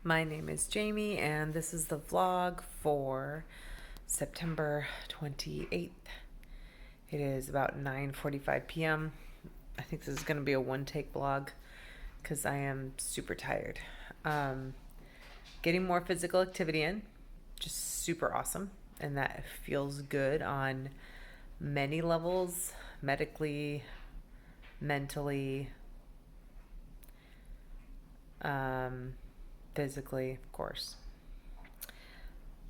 My name is Jamie, and this is the vlog for September 28th. It is about 9:45 p.m. I think this is going to be a one-take vlog because I am super tired. Getting more physical activity in, just super awesome, and that feels good on many levels, medically, mentally, physically, of course.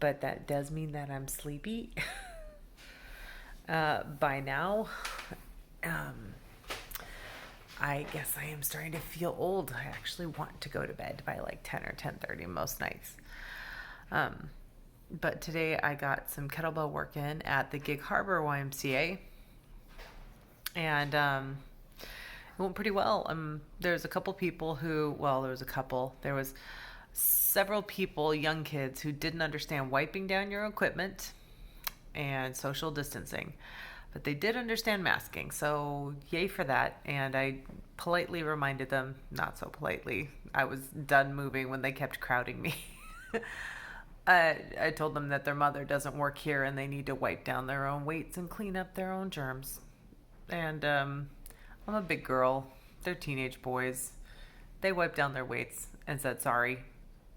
But that does mean that I'm sleepy by now. I guess I am starting to feel old. I actually want to go to bed by like 10 or 10:30 most nights. But today I got some kettlebell work in at the Gig Harbor YMCA, and it went pretty well. There's a couple people there was several people, young kids, who didn't understand wiping down your equipment and social distancing, but they did understand masking, so yay for that. And I politely reminded them, not so politely, I was done moving when they kept crowding me. I told them that their mother doesn't work here and they need to wipe down their own weights and clean up their own germs. And I'm a big girl. They're teenage boys. They wiped down their weights and said sorry.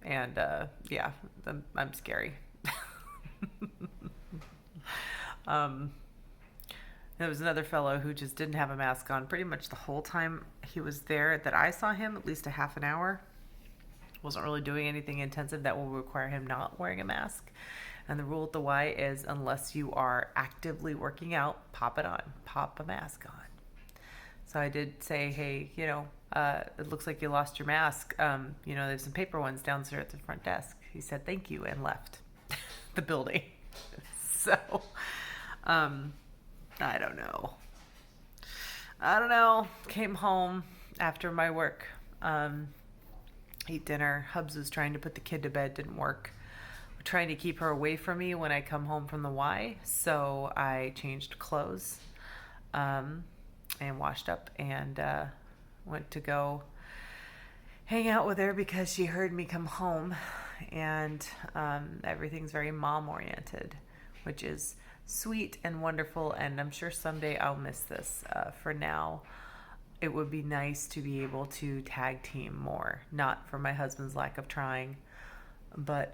And yeah, I'm scary. There was another fellow who just didn't have a mask on pretty much the whole time he was there that I saw him, at least a half an hour. Wasn't really doing anything intensive that will require him not wearing a mask. And the rule at the Y is, unless you are actively working out, pop it on, pop a mask on. So I did say, hey, it looks like you lost your mask. There's some paper ones downstairs at the front desk. He said thank you and left the building. So, I don't know. Came home after my work, ate dinner. Hubs was trying to put the kid to bed, didn't work. We're trying to keep her away from me when I come home from the Y, so I changed clothes, and washed up and went to go hang out with her because she heard me come home. And everything's very mom oriented, which is sweet and wonderful, and I'm sure someday I'll miss this. For now, it would be nice to be able to tag team more, not for my husband's lack of trying, but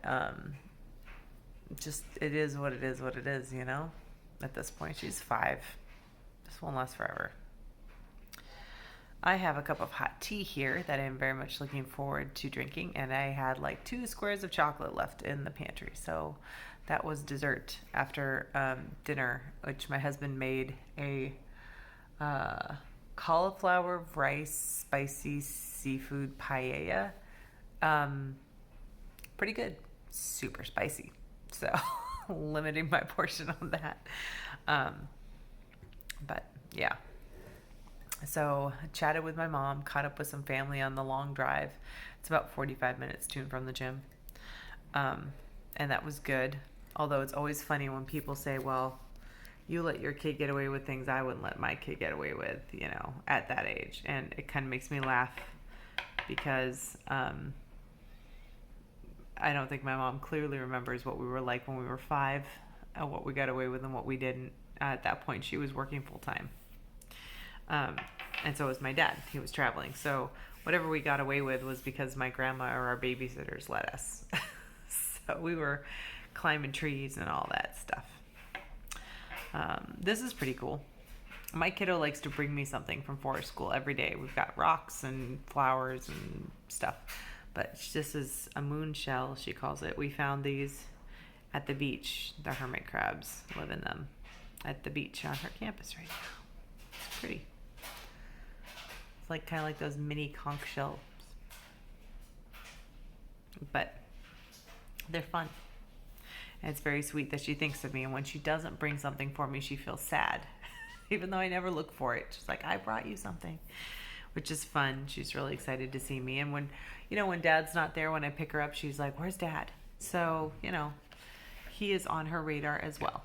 just it is what it is, at this point. She's 5. This won't last forever. I have a cup of hot tea here that I'm very much looking forward to drinking, and I had like 2 squares of chocolate left in the pantry, so that was dessert after dinner, which my husband made a cauliflower rice spicy seafood paella. Pretty good, super spicy, so limiting my portion on that. But yeah. So I chatted with my mom, caught up with some family on the long drive. It's about 45 minutes to and from the gym. And that was good. Although it's always funny when people say, well, you let your kid get away with things I wouldn't let my kid get away with, at that age. And it kind of makes me laugh because I don't think my mom clearly remembers what we were like when we were 5, what we got away with and what we didn't. At that point, she was working full time. And so was my dad. He was traveling. So whatever we got away with was because my grandma or our babysitters let us. So we were climbing trees and all that stuff. This is pretty cool. My kiddo likes to bring me something from forest school every day. We've got rocks and flowers and stuff. But this is a moon shell, she calls it. We found these at the beach. The hermit crabs live in them at the beach on her campus right now. It's pretty. It's like kind of like those mini conch shells. But they're fun. And it's very sweet that she thinks of me. And when she doesn't bring something for me, she feels sad. Even though I never look for it. She's like, I brought you something. Which is fun. She's really excited to see me. And when Dad's not there, when I pick her up, she's like, where's Dad? So, he is on her radar as well.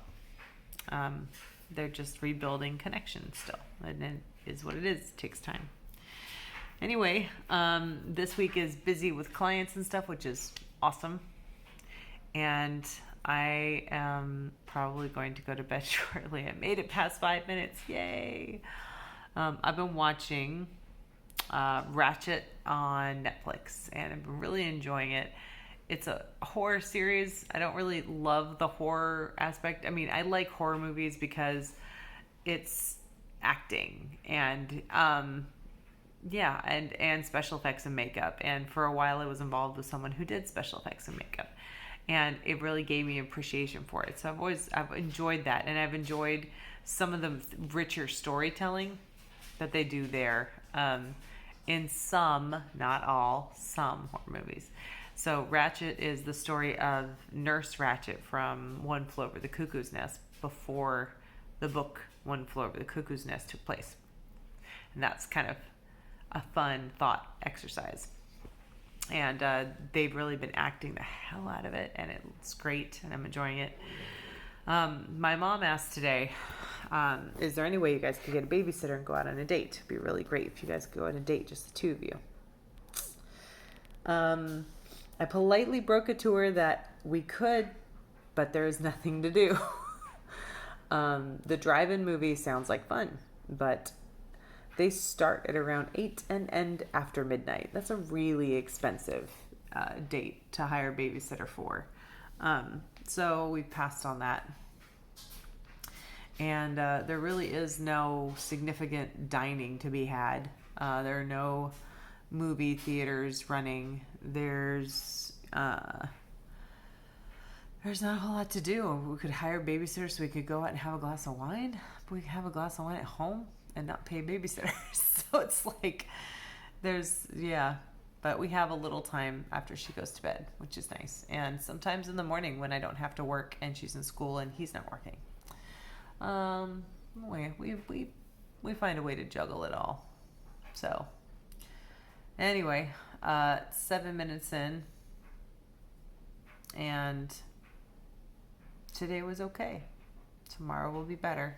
They're just rebuilding connection still. And it is what it is. It takes time. Anyway, this week is busy with clients and stuff, which is awesome. And I am probably going to go to bed shortly. I made it past 5 minutes. Yay. I've been watching Ratchet on Netflix, and I've been really enjoying it. It's a horror series. I don't really love the horror aspect. I mean, I like horror movies because it's acting and yeah, and special effects and makeup. And for a while I was involved with someone who did special effects and makeup, and it really gave me appreciation for it. So I've enjoyed that, and I've enjoyed some of the richer storytelling that they do there, in some, not all, some horror movies. So Ratchet is the story of Nurse Ratchet from One Flew Over the Cuckoo's Nest before the book One Flew Over the Cuckoo's Nest took place. And that's kind of a fun thought exercise. And they've really been acting the hell out of it, and it's great, and I'm enjoying it. My mom asked today, is there any way you guys could get a babysitter and go out on a date? It'd be really great if you guys could go on a date, just the two of you. I politely broke it to her that we could, but there is nothing to do. The drive-in movie sounds like fun, but they start at around 8 and end after midnight. That's a really expensive date to hire a babysitter for. So we passed on that. And there really is no significant dining to be had. There are no movie theaters running. There's not a whole lot to do. We could hire babysitters so we could go out and have a glass of wine. But we could have a glass of wine at home and not pay babysitters. So it's like but we have a little time after she goes to bed, which is nice. And sometimes in the morning when I don't have to work and she's in school and he's not working. We find a way to juggle it all. So anyway, 7 minutes in, and today was okay. Tomorrow will be better.